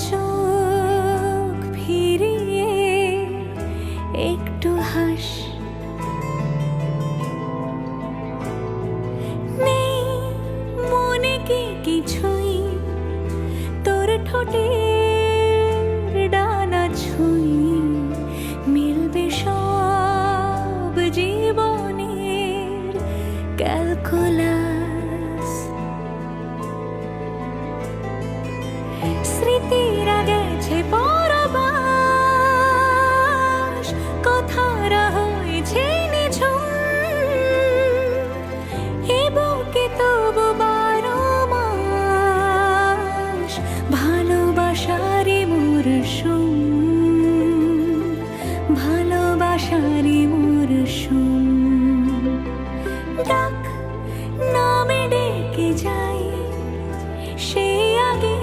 চোখ ফিরিয়ে একটু হাস। নেই মনে কি কিছুই, তোর ঠোঁটের ডানা ছুঁই মিলবে সব জীবনের ক্যালকুলাস। স্মৃতিরা গেছে পরবাস, কথারা হয়েছে নিঝুম, এ বুকে তবু 12 মাস ভালোবাসারই মরশুম, ভালোবাসারই মরশুম। ডাক নামে ডেকে যাই, সে আগে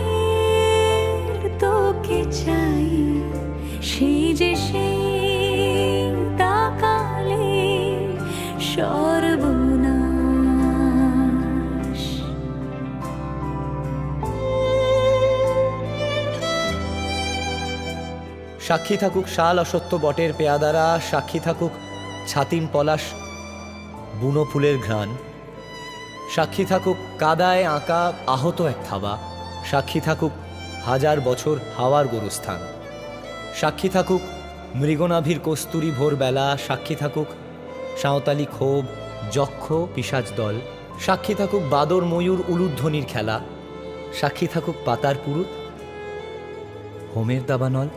তোকে চাই, সেই যে সেই তাকালে সর্বনাশ। সাক্ষী থাকুক শাল অসত্য বটের পেয়াদারা, সাক্ষী থাকুক ছাতিম পলাশ বুনো ফুলের ঘ্রাণ, সাক্ষী থাকুক কাদায় আঁকা আহত এক থাবা, সাক্ষী থাকুক হাজার বছর হাওয়ার গোরস্থান, সাক্ষী থাকুক মৃগনাভির কস্তুরী ভোরবেলা, সাক্ষী থাকুক সাঁওতালি ক্ষোভ যক্ষ পিশাচ দল, সাক্ষী থাকুক বাদর ময়ূর উলুধ্বনির খেলা, সাক্ষী থাকুক পাতার পুরুত হোমের দাবানল।